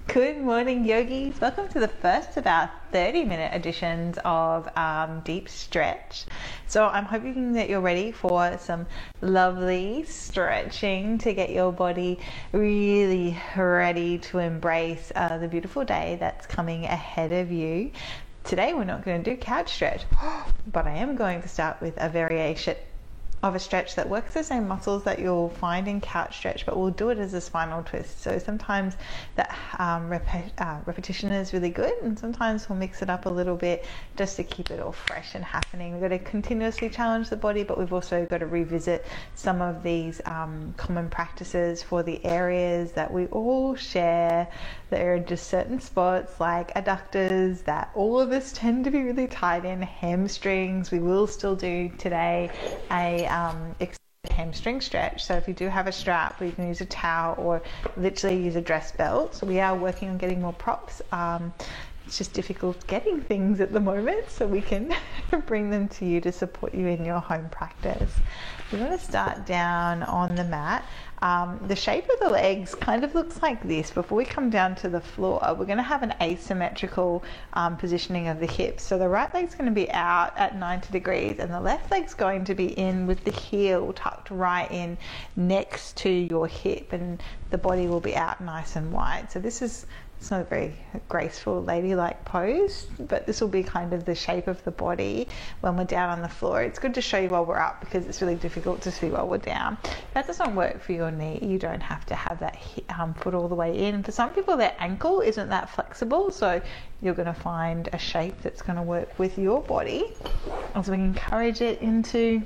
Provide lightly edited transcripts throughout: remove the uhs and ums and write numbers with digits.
Good morning, yogis. Welcome to the first of our 30-minute editions of Deep Stretch. So I'm hoping that you're ready for some lovely stretching to get your body really ready to embrace the beautiful day that's coming ahead of you. Today we're not going to do couch stretch, but I am going to start with a variation of a stretch that works the same muscles that you'll find in couch stretch, but we'll do it as a spinal twist. So sometimes that repetition is really good, and sometimes we'll mix it up a little bit just to keep it all fresh and happening. We've got to continuously challenge the body, but we've also got to revisit some of these common practices for the areas that we all share. There are just certain spots like adductors that all of us tend to be really tight in. Hamstrings, we will still do today a hamstring stretch. So if you do have a strap, you can use a towel or literally use a dress belt. So we are working on getting more props. It's just difficult getting things at the moment, so we can bring them to you to support you in your home practice. We want to start down on the mat. The shape of the legs kind of looks like this. Before we come down to the floor, we're going to have an asymmetrical positioning of the hips. So the right leg's going to be out at 90 degrees and the left leg's going to be in with the heel tucked right in next to your hip, and the body will be out nice and wide. So it's not a very graceful ladylike pose, but this will be kind of the shape of the body when we're down on the floor. It's good to show you while we're up because it's really difficult to see while we're down. If that doesn't work for your knee, you don't have to have that foot all the way in. For some people, their ankle isn't that flexible, so you're going to find a shape that's going to work with your body as we encourage it into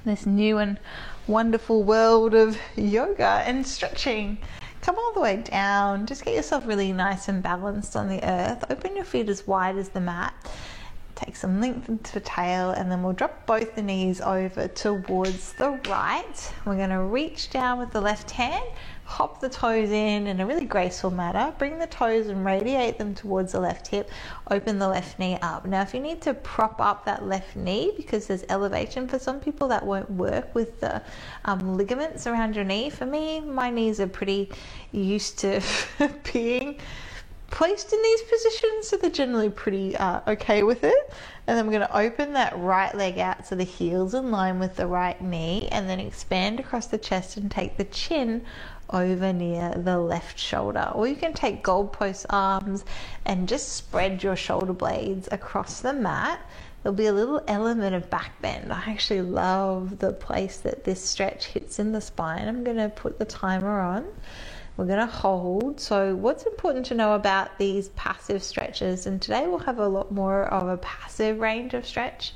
this new and wonderful world of yoga and stretching. Come all the way down, just get yourself really nice and balanced on the earth. Open your feet as wide as the mat. Take some length into the tail, and then we'll drop both the knees over towards the right. We're going to reach down with the left hand, hop the toes in a really graceful manner. Bring the toes and radiate them towards the left hip. Open the left knee up. Now, if you need to prop up that left knee because there's elevation, for some people that won't work with the ligaments around your knee. For me, my knees are pretty used to being placed in these positions, so they're generally pretty okay with it. And then we're going to open that right leg out so the heel's in line with the right knee, and then expand across the chest and take the chin over near the left shoulder. Or you can take goalpost arms and just spread your shoulder blades across the mat. There'll be a little element of back bend. I actually love the place that this stretch hits in the spine. I'm going to put the timer on. We're going to hold. So what's important to know about these passive stretches, and today we'll have a lot more of a passive range of stretch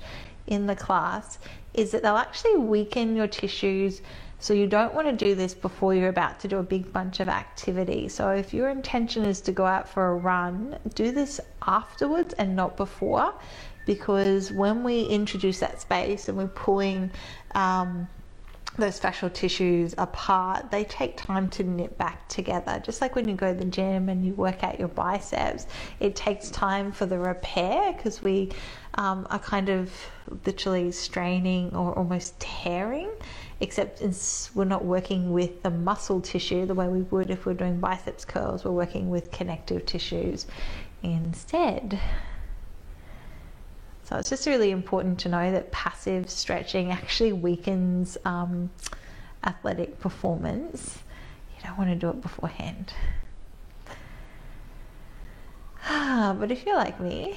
in the class, is that they'll actually weaken your tissues. So you don't want to do this before you're about to do a big bunch of activity. So if your intention is to go out for a run, do this afterwards and not before, because when we introduce that space and we're pulling those fascial tissues apart, they take time to knit back together. Just like when you go to the gym and you work out your biceps, it takes time for the repair because we are kind of literally straining or almost tearing, except we're not working with the muscle tissue the way we would if we're doing biceps curls. We're working with connective tissues instead. So it's just really important to know that passive stretching actually weakens athletic performance. You don't want to do it beforehand. But if you're like me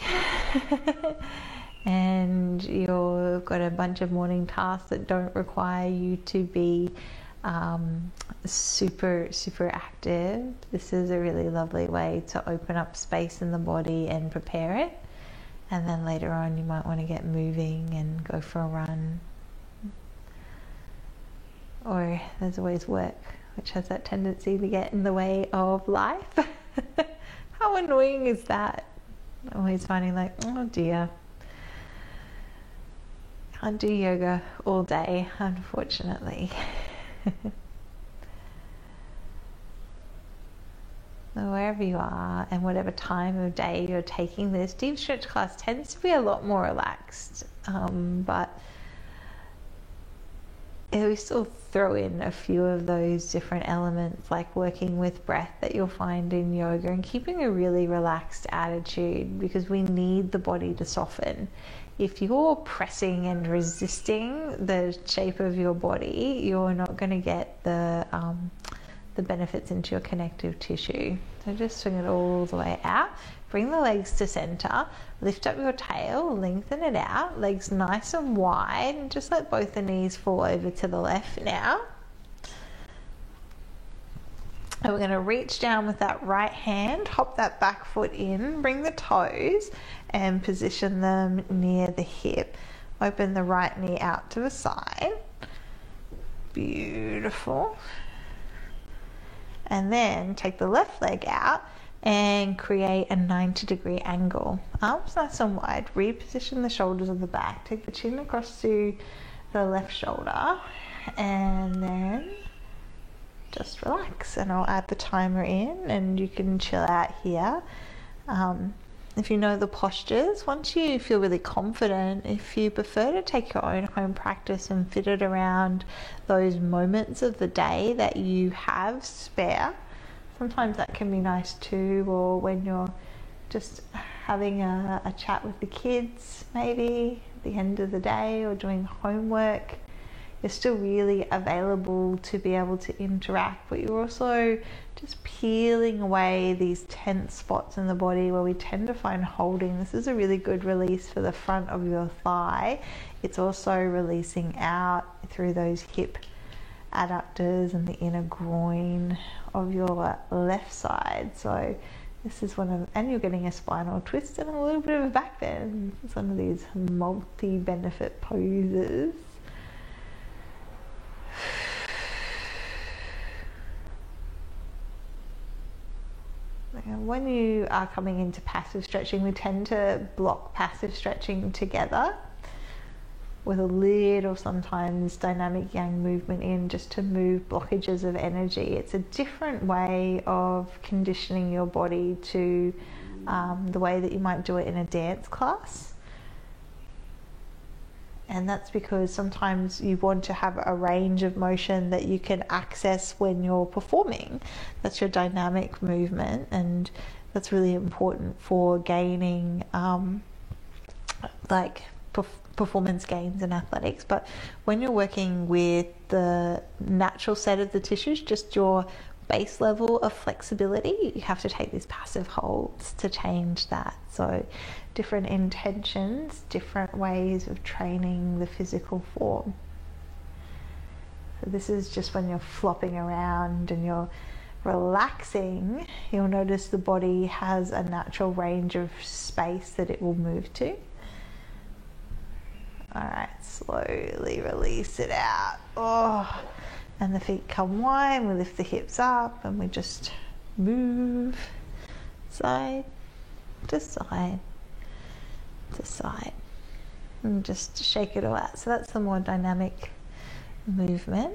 and you've got a bunch of morning tasks that don't require you to be super active, this is a really lovely way to open up space in the body and prepare it. And then later on you might want to get moving and go for a run. Or there's always work, which has that tendency to get in the way of life. How annoying is that? Always finding like, oh dear, can't do yoga all day, unfortunately. Wherever you are and whatever time of day you're taking this, deep stretch class tends to be a lot more relaxed, but we still throw in a few of those different elements, like working with breath that you'll find in yoga, and keeping a really relaxed attitude, because we need the body to soften. If you're pressing and resisting the shape of your body, you're not going to get the benefits into your connective tissue. So just swing it all the way out. Bring the legs to center, lift up your tail, lengthen it out, legs nice and wide, and just let both the knees fall over to the left now. And we're going to reach down with that right hand, hop that back foot in, bring the toes and position them near the hip. Open the right knee out to the side. Beautiful. And then take the left leg out and create a 90-degree angle. Arms nice and wide. Reposition the shoulders on the back. Take the chin across to the left shoulder, and then just relax. And I'll add the timer in, and you can chill out here. If you know the postures, once you feel really confident, if you prefer to take your own home practice and fit it around those moments of the day that you have spare, sometimes that can be nice too, or when you're just having a chat with the kids, maybe at the end of the day, or doing homework. You're still really available to be able to interact, but you're also just peeling away these tense spots in the body where we tend to find holding. This is a really good release for the front of your thigh. It's also releasing out through those hip adductors and the inner groin of your left side. So this is one of, and you're getting a spinal twist and a little bit of a back bend. It's one of these multi-benefit poses. When you are coming into passive stretching, we tend to block passive stretching together with a little sometimes dynamic yang movement in, just to move blockages of energy. It's a different way of conditioning your body to the way that you might do it in a dance class. And that's because sometimes you want to have a range of motion that you can access when you're performing. That's your dynamic movement, and that's really important for gaining performance gains in athletics. But when you're working with the natural set of the tissues, just your base level of flexibility, you have to take these passive holds to change that. So different intentions, different ways of training the physical form. So this is just when you're flopping around and you're relaxing, you'll notice the body has a natural range of space that it will move to. All right, slowly release it out. Oh, and the feet come wide, we lift the hips up and we just move side to side to side, and just shake it all out. So that's the more dynamic movement.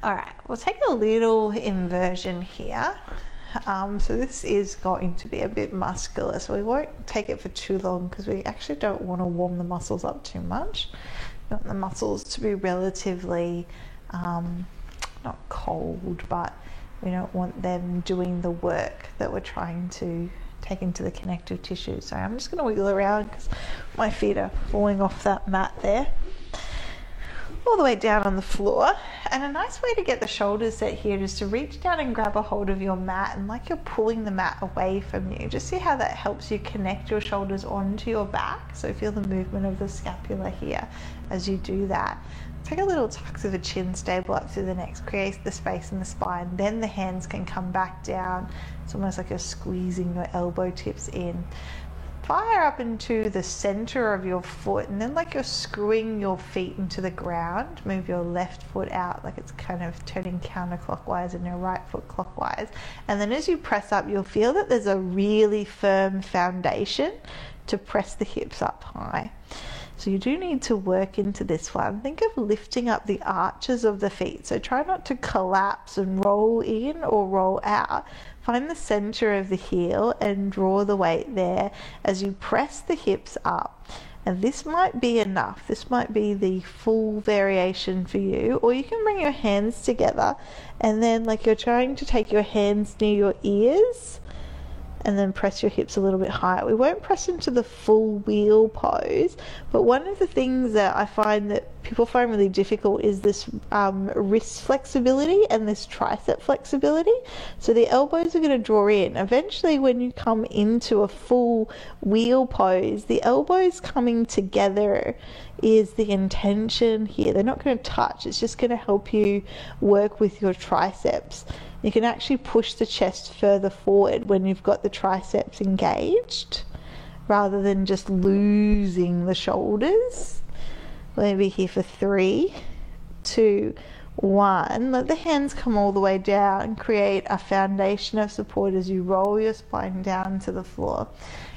All right, we'll take a little inversion here. So this is going to be a bit muscular, so we won't take it for too long because we actually don't want to warm the muscles up too much. We want the muscles to be relatively not cold, but we don't want them doing the work that we're trying to take into the connective tissue. So I'm just going to wiggle around because my feet are falling off that mat there, all the way down on the floor. And a nice way to get the shoulders set here is to reach down and grab a hold of your mat, and like you're pulling the mat away from you. Just see how that helps you connect your shoulders onto your back. So feel the movement of the scapula here as you do that. Take a little tuck of the chin, stable up through the neck, create the space in the spine. Then the hands can come back down. It's almost like you're squeezing your elbow tips in. Fire up into the center of your foot, and then like you're screwing your feet into the ground, move your left foot out like it's kind of turning counterclockwise and your right foot clockwise. And then as you press up, you'll feel that there's a really firm foundation to press the hips up high. So you do need to work into this one. Think of lifting up the arches of the feet. So try not to collapse and roll in or roll out. Find the center of the heel and draw the weight there as you press the hips up. And this might be enough. This might be the full variation for you. Or you can bring your hands together and then like you're trying to take your hands near your ears and then press your hips a little bit higher. We won't press into the full wheel pose, but one of the things that I find that people find really difficult is this wrist flexibility and this tricep flexibility. So the elbows are going to draw in. Eventually when you come into a full wheel pose, the elbows coming together is the intention here. They're not going to touch. It's just going to help you work with your triceps. You can actually push the chest further forward when you've got the triceps engaged rather than just losing the shoulders. We're going to be here for 3, 2, 1. Let the hands come all the way down and create a foundation of support as you roll your spine down to the floor.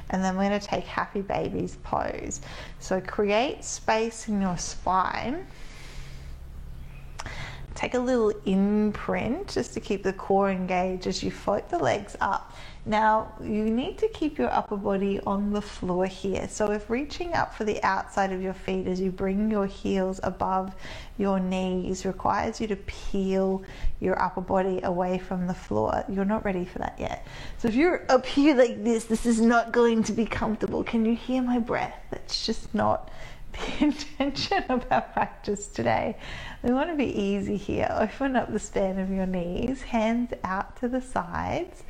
And then we're going to take happy baby's pose. So create space in your spine. Take a little imprint just to keep the core engaged as you float the legs up. Now you need to keep your upper body on the floor here. So if reaching up for the outside of your feet as you bring your heels above your knees requires you to peel your upper body away from the floor, you're not ready for that yet. So if you're up here like this is not going to be comfortable. Can you hear my breath? That's just not the intention of our practice today. We want to be easy here. Open up the span of your knees, hands out to the sides.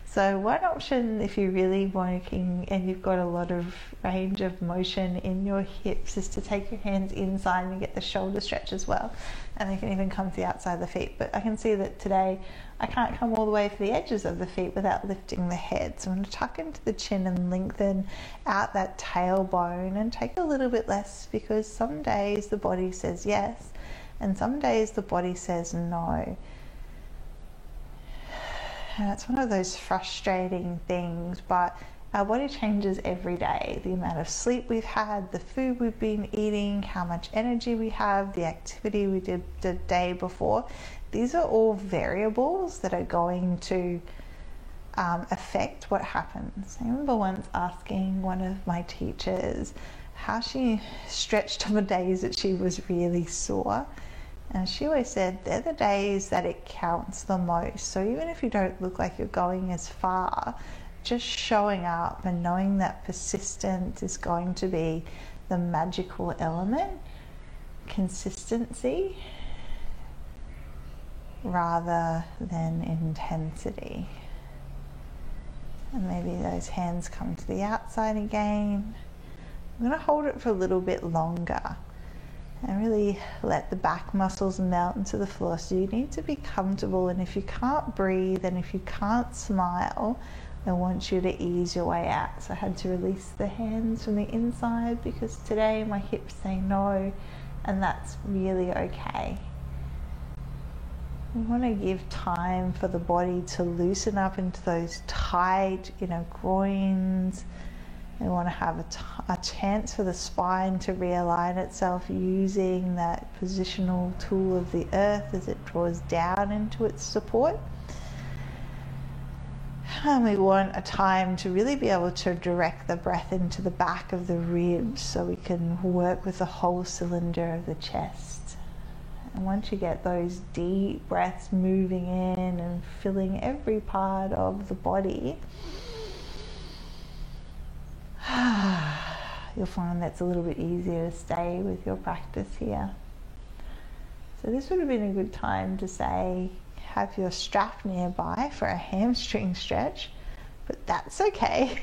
So one option if you're really working and you've got a lot of range of motion in your hips is to take your hands inside and get the shoulder stretch as well. And they can even come to the outside of the feet. But I can see that today I can't come all the way to the edges of the feet without lifting the head. So I'm going to tuck into the chin and lengthen out that tailbone and take a little bit less because some days the body says yes and some days the body says no. And it's one of those frustrating things, but our body changes every day. The amount of sleep we've had, the food we've been eating, how much energy we have, the activity we did the day before. These are all variables that are going to affect what happens. I remember once asking one of my teachers how she stretched on the days that she was really sore. And she always said they're the days that it counts the most. So even if you don't look like you're going as far, just showing up and knowing that persistence is going to be the magical element, consistency rather than intensity. And maybe those hands come to the outside again. I'm going to hold it for a little bit longer and really let the back muscles melt into the floor. So you need to be comfortable, and if you can't breathe and if you can't smile, I want you to ease your way out. So I had to release the hands from the inside because today my hips say no, and that's really okay. We want to give time for the body to loosen up into those tight, groins. We want to have a chance for the spine to realign itself using that positional tool of the earth as it draws down into its support. And we want a time to really be able to direct the breath into the back of the ribs so we can work with the whole cylinder of the chest. And once you get those deep breaths moving in and filling every part of the body, you'll find that's a little bit easier to stay with your practice here. So this would have been a good time to say, have your strap nearby for a hamstring stretch, but that's okay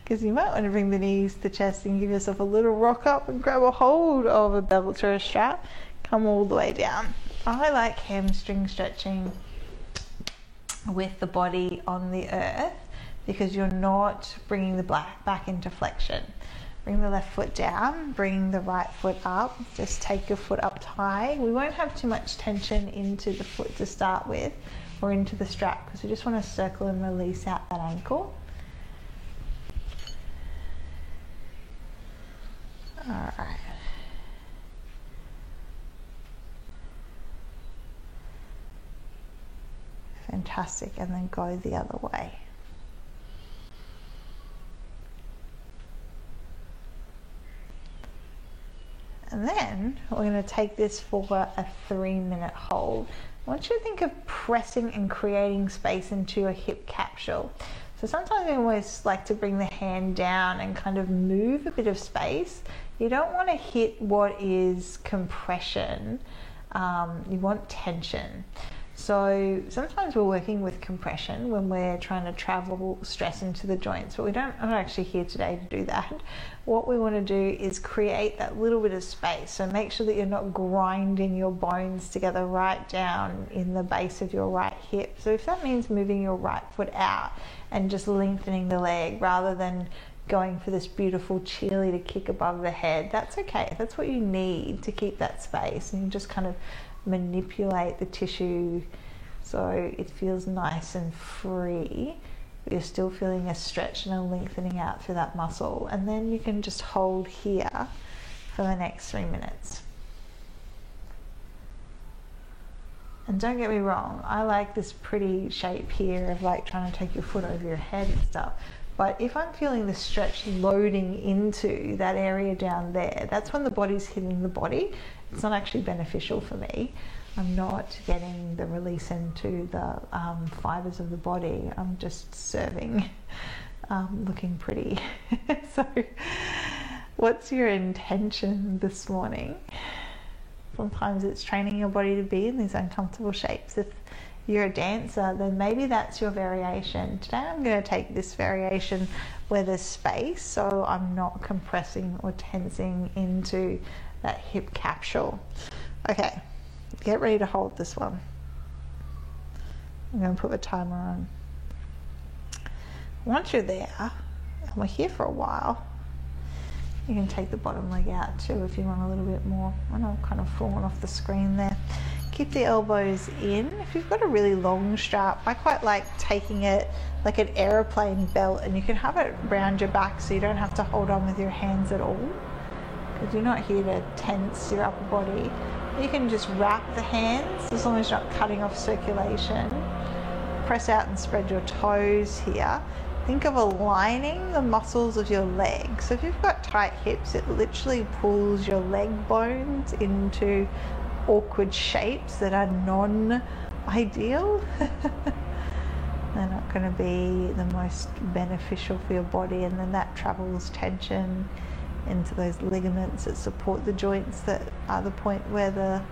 because you might want to bring the knees to the chest and give yourself a little rock up and grab a hold of a belt or a strap. Come all the way down. I like hamstring stretching with the body on the earth because you're not bringing the back into flexion. Bring the left foot down, bring the right foot up. Just take your foot up high. We won't have too much tension into the foot to start with or into the strap because we just want to circle and release out that ankle. All right. Fantastic, and then go the other way. And then we're going to take this for a 3-minute hold. I want you to think of pressing and creating space into your hip capsule. So sometimes we always like to bring the hand down and kind of move a bit of space. You don't want to hit what is compression, you want tension. So sometimes we're working with compression when we're trying to travel stress into the joints, but I'm not actually here today to do that. What we want to do is create that little bit of space. So make sure that you're not grinding your bones together right down in the base of your right hip. So if that means moving your right foot out and just lengthening the leg rather than going for this beautiful cheerleader kick above the head, that's okay. That's what you need to keep that space, and you just kind of manipulate the tissue so it feels nice and free, but you're still feeling a stretch and a lengthening out through that muscle. And then you can just hold here for the next 3 minutes. And don't get me wrong, I like this pretty shape here of like trying to take your foot over your head and stuff. But if I'm feeling the stretch loading into that area down there, that's when the body's hitting the body. It's not actually beneficial for me. I'm not getting the release into the fibers of the body. I'm just serving, looking pretty. So what's your intention this morning? Sometimes it's training your body to be in these uncomfortable shapes. If you're a dancer, then maybe that's your variation. Today I'm going to take this variation where there's space, so I'm not compressing or tensing into that hip capsule. Okay, get ready to hold this one. I'm going to put the timer on. Once you're there, and we're here for a while, you can take the bottom leg out too if you want a little bit more. I know I've kind of fallen off the screen there. Keep the elbows in. If you've got a really long strap, I quite like taking it like an aeroplane belt, and you can have it around your back so you don't have to hold on with your hands at all, because you're not here to tense your upper body. You can just wrap the hands as long as you're not cutting off circulation. Press out and spread your toes here. Think of aligning the muscles of your legs. So if you've got tight hips, it literally pulls your leg bones into awkward shapes that are non-ideal. They're not going to be the most beneficial for your body, and then that travels tension into those ligaments that support the joints that are the point where the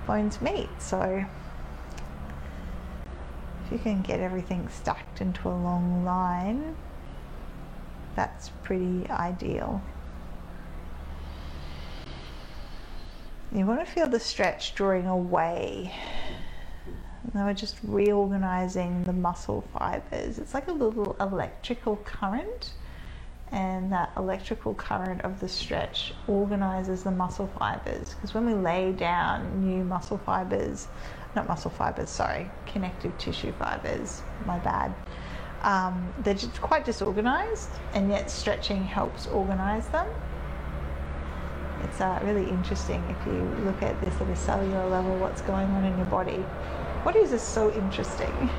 bones meet. So if you can get everything stacked into a long line, that's pretty ideal. You want to feel the stretch drawing away. Now we're just reorganizing the muscle fibers. It's like a little electrical current, and that electrical current of the stretch organizes the muscle fibers, because when we lay down new muscle fibers, connective tissue fibers, my bad, they're just quite disorganized, and yet stretching helps organize them. It's really interesting if you look at this at a cellular level, what's going on in your body. What is this so interesting?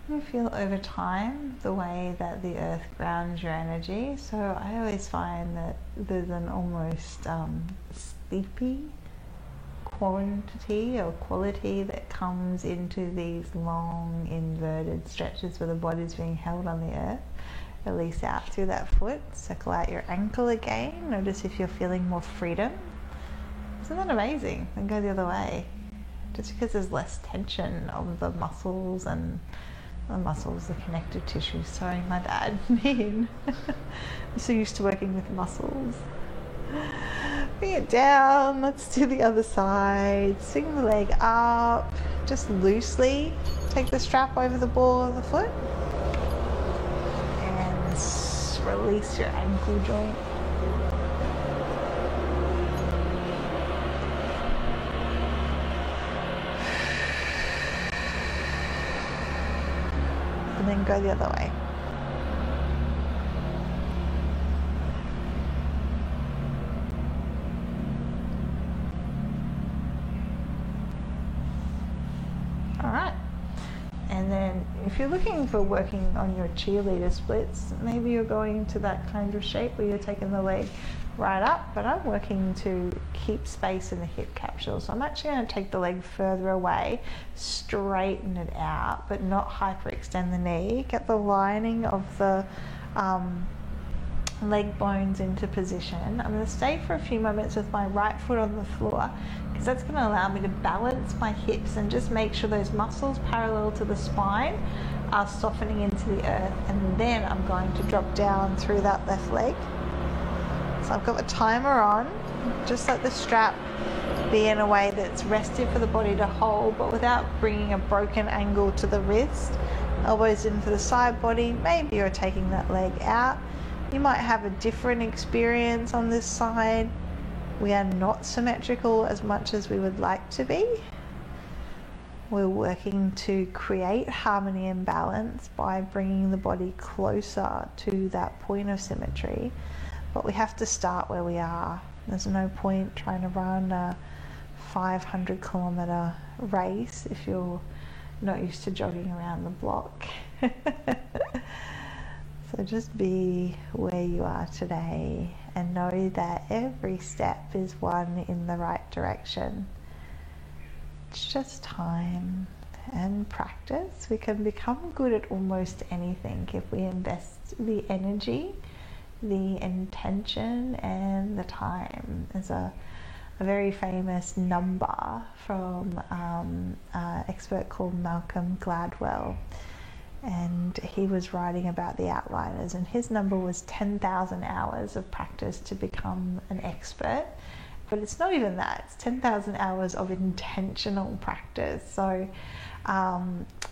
You feel over time the way that the earth grounds your energy. So I always find that there's an almost sleepy quantity or quality that comes into these long inverted stretches where the body's being held on the earth. Release out through that foot, circle out your ankle again. Notice if you're feeling more freedom. Isn't that amazing? And go the other way. Just because there's less tension of the muscles and the connective tissue. Sorry, my bad. I'm so used to working with muscles. Bring it down. Let's do the other side. Swing the leg up. Just loosely take the strap over the ball of the foot. And release your ankle joint. And then go the other way. All right. And then if you're looking for working on your cheerleader splits, maybe you're going to that kind of shape where you're taking the leg right up, but I'm working to keep space in the hip capsule. So I'm actually going to take the leg further away, straighten it out, but not hyperextend the knee. Get the lining of the leg bones into position. I'm going to stay for a few moments with my right foot on the floor because that's going to allow me to balance my hips and just make sure those muscles parallel to the spine are softening into the earth. And then I'm going to drop down through that left leg. So I've got the timer on, just let the strap be in a way that's rested for the body to hold, but without bringing a broken angle to the wrist. Elbows into the side body. Maybe you're taking that leg out. You might have a different experience on this side. We are not symmetrical as much as we would like to be. We're working to create harmony and balance by bringing the body closer to that point of symmetry. But we have to start where we are. There's no point trying to run a 500-kilometer race if you're not used to jogging around the block. So just be where you are today and know that every step is one in the right direction. It's just time and practice. We can become good at almost anything if we invest the energy, the intention, and the time. There's a very famous number from an expert called Malcolm Gladwell, and he was writing about the outliners, and his number was 10,000 hours of practice to become an expert. But it's not even that, it's 10,000 hours of intentional practice. So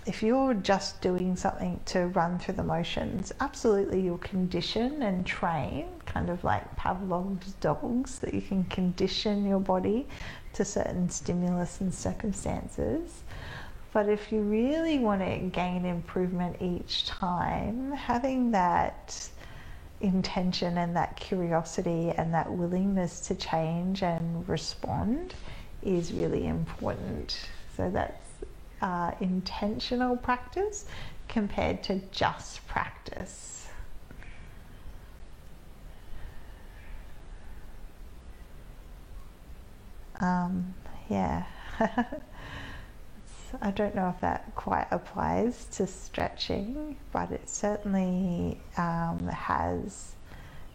if you're just doing something to run through the motions, absolutely you'll condition and train, kind of like Pavlov's dogs, that you can condition your body to certain stimulus and circumstances. But if you really want to gain improvement each time, having that intention and that curiosity and that willingness to change and respond is really important. So that's intentional practice compared to just practice. Yeah. I don't know if that quite applies to stretching, but it certainly has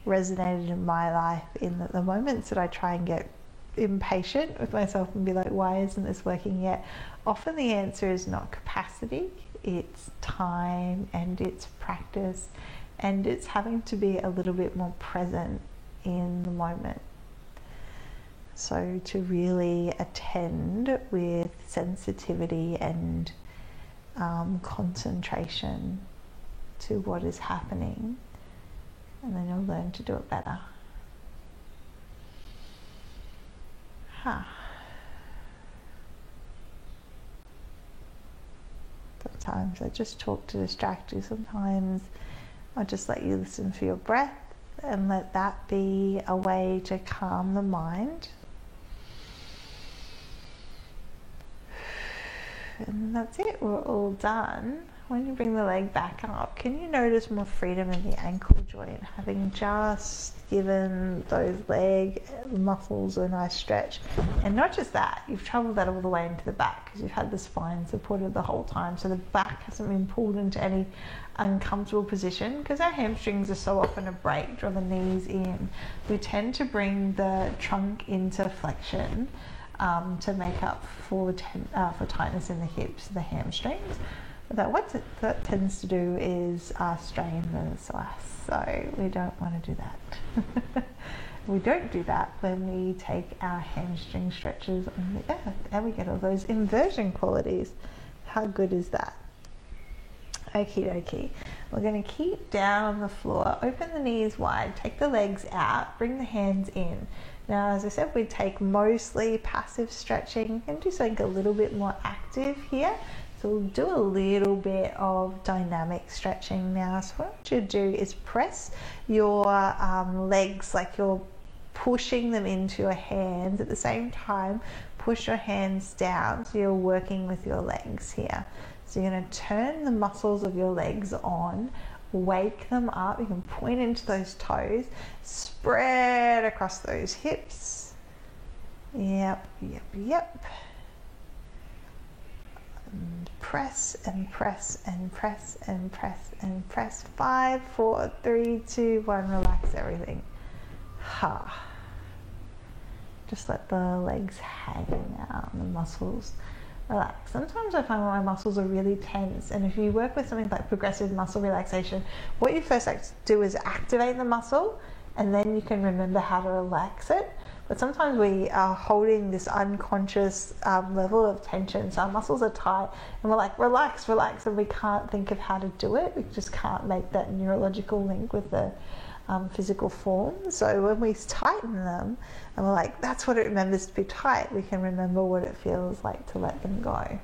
resonated in my life in the moments that I try and get impatient with myself and be like, why isn't this working yet? Often the answer is not capacity, it's time and it's practice, and it's having to be a little bit more present in the moment. So to really attend with sensitivity and concentration to what is happening, and then you'll learn to do it better. Sometimes I just talk to distract you. Sometimes I'll just let you listen for your breath and let that be a way to calm the mind. And that's it, we're all done. when you bring the leg back up, can you notice more freedom in the ankle joint, having just given those leg muscles a nice stretch? And not just that, you've traveled that all the way into the back because you've had the spine supported the whole time, so the back hasn't been pulled into any uncomfortable position. Because our hamstrings are so often a break, draw the knees in, we tend to bring the trunk into flexion to make up for tightness in the hips, the hamstrings. But what that tends to do is strain the psoas, so we don't want to do that. We don't do that when we take our hamstring stretches on the earth, and we get all those inversion qualities. How good is that? Okie dokie. We're going to keep down on the floor, open the knees wide, take the legs out, bring the hands in. Now, as I said, we take mostly passive stretching and do something a little bit more active here. So we'll do a little bit of dynamic stretching now. So what I want you to do is press your legs like you're pushing them into your hands. At the same time, push your hands down so you're working with your legs here. So you're going to turn the muscles of your legs on, wake them up. You can point into those toes, spread across those hips. Yep. And press and press and press and press and press. 5, 4, 3, 2, 1. Relax everything. Just let the legs hang out, the muscles relax. Sometimes I find my muscles are really tense, and if you work with something like progressive muscle relaxation, what you first like to do is activate the muscle, and then you can remember how to relax it. But sometimes we are holding this unconscious level of tension, so our muscles are tight, and we're like, relax, relax, and we can't think of how to do it. We just can't make that neurological link with the physical form. So when we tighten them, and we're like, that's what it remembers to be tight, we can remember what it feels like to let them go.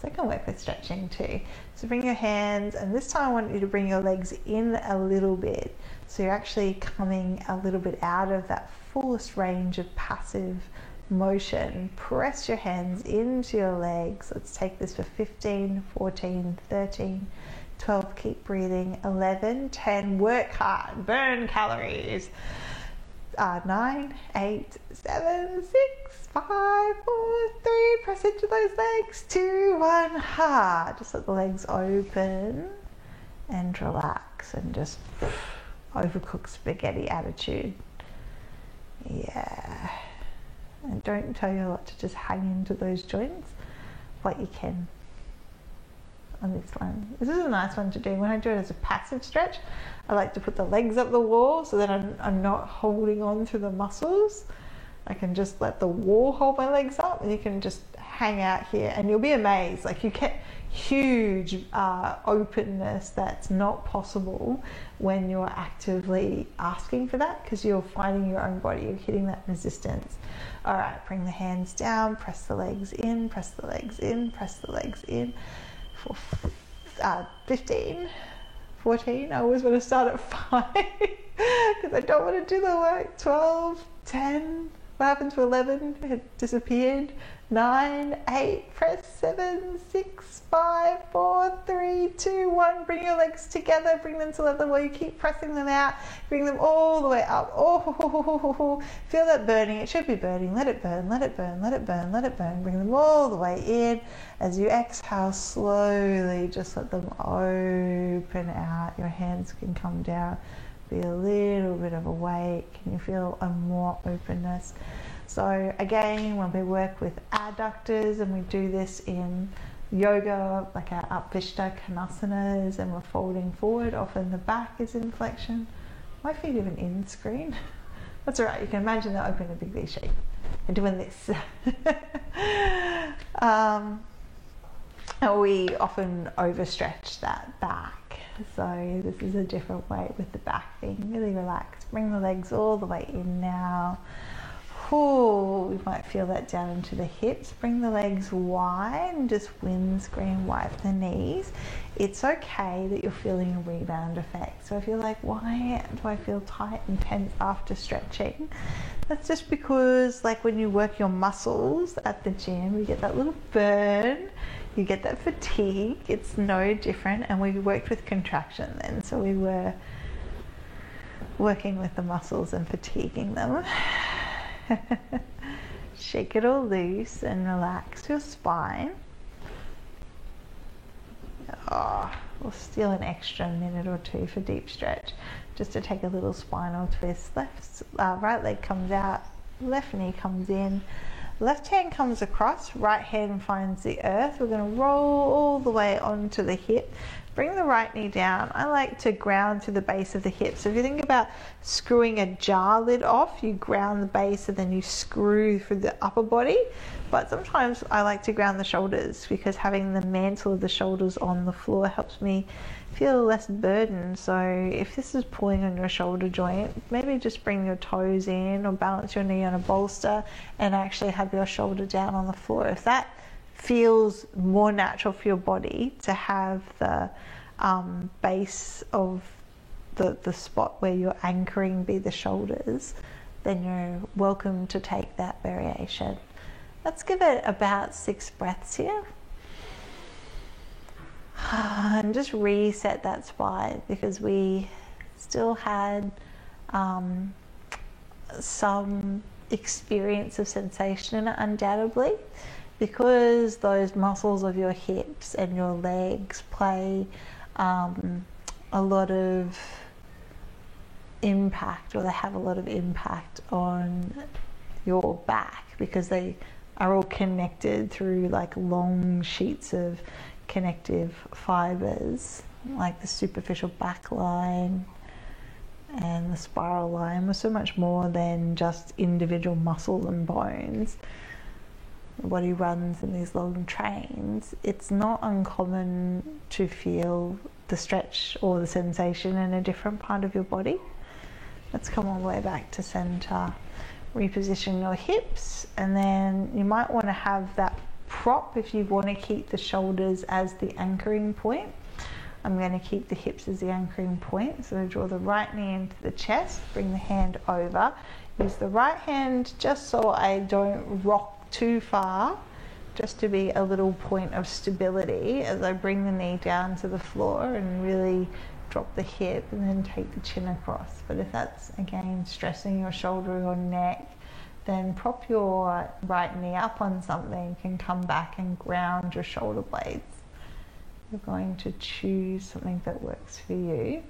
So it can work with stretching too. So bring your hands, and this time I want you to bring your legs in a little bit. So you're actually coming a little bit out of that fullest range of passive motion. Press your hands into your legs. Let's take this for 15, 14, 13, 12, keep breathing, 11, 10, work hard, burn calories. 9, 8, 7, 6, 5, 4, 3, press into those legs, 2, 1, hard. Just let the legs open and relax, and just overcooked spaghetti attitude. Yeah. And don't tell your lot to just hang into those joints, but you can on this one. This is a nice one to do. When I do it as a passive stretch, I like to put the legs up the wall so that I'm not holding on to the muscles. I can just let the wall hold my legs up, and you can just hang out here, and you'll be amazed. Like, you get huge openness that's not possible when you're actively asking for that, because you're finding your own body, you're hitting that resistance. All right, bring the hands down, press the legs in, press the legs in, press the legs in. For 15, 14, I always want to start at 5 because I don't want to do the work. 12, 10, what happened to 11? It disappeared. 9, 8, press 7, 6, 5, 4, 3, 2, 1. Bring your legs together, bring them to level where you keep pressing them out, bring them all the way up. Oh, feel that burning. It should be burning. Let it burn, let it burn, let it burn, let it burn. Bring them all the way in. As you exhale, slowly just let them open out. Your hands can come down, be a little bit of a weight. Can you feel a more openness? So again, when we work with adductors, and we do this in yoga, like our Upvishta Konasanas, and we're folding forward, often the back is in flexion. My feet even in screen. That's all right, you can imagine they're open in a big V shape. And doing this. And we often overstretch that back. So this is a different way with the back being really relaxed. Bring the legs all the way in now. Ooh, we might feel that down into the hips. Bring the legs wide and just windscreen wipe the knees. It's okay that you're feeling a rebound effect. So if you're like, why do I feel tight and tense after stretching? That's just because, like, when you work your muscles at the gym, you get that little burn. you get that fatigue. It's no different, and we worked with contraction then, so we were working with the muscles and fatiguing them. Shake it all loose and relax your spine. We'll steal an extra minute or two for deep stretch, just to take a little spinal twist. Right leg comes out, left knee comes in, left hand comes across, right hand finds the earth. We're going to roll all the way onto the hip. Bring the right knee down. I like to ground to the base of the hip. So if you think about screwing a jar lid off, you ground the base and then you screw through the upper body. But sometimes I like to ground the shoulders, because having the mantle of the shoulders on the floor helps me feel less burden. So if this is pulling on your shoulder joint, maybe just bring your toes in or balance your knee on a bolster and actually have your shoulder down on the floor. If that feels more natural for your body to have the base of the spot where you're anchoring be the shoulders, then you're welcome to take that variation. Let's give it about 6 breaths here. And just reset that spine, because we still had some experience of sensation in it, undoubtedly, because those muscles of your hips and your legs play a lot of impact, or they have a lot of impact on your back, because they are all connected through like long sheets of connective fibers, like the superficial back line and the spiral line. We're so much more than just individual muscle and bones. The body runs in these long trains. It's not uncommon to feel the stretch or the sensation in a different part of your body. Let's come all the way back to center. Reposition your hips, and then you might want to have that prop if you want to keep the shoulders as the anchoring point. I'm going to keep the hips as the anchoring point. So draw the right knee into the chest, bring the hand over. Use the right hand just so I don't rock too far, just to be a little point of stability as I bring the knee down to the floor and really drop the hip, and then take the chin across. But if that's again stressing your shoulder or neck, then prop your right knee up on something and come back and ground your shoulder blades. You're going to choose something that works for you.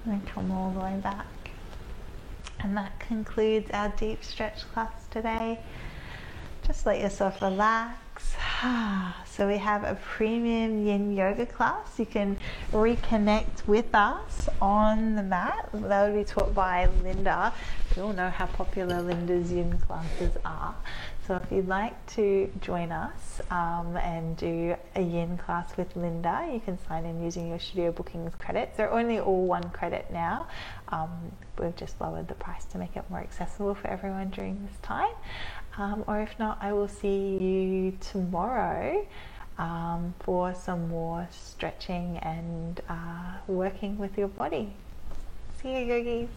And come all the way back. And that concludes our deep stretch class today. Just let yourself relax. So we have a premium yin yoga class. You can reconnect with us on the mat. That will be taught by Linda. We all know how popular Linda's yin classes are. So if you'd like to join us and do a yin class with Linda, you can sign in using your studio bookings credits. They're only all 1 credit now. We've just lowered the price to make it more accessible for everyone during this time. Or if not, I will see you tomorrow for some more stretching and working with your body. See you, yogis.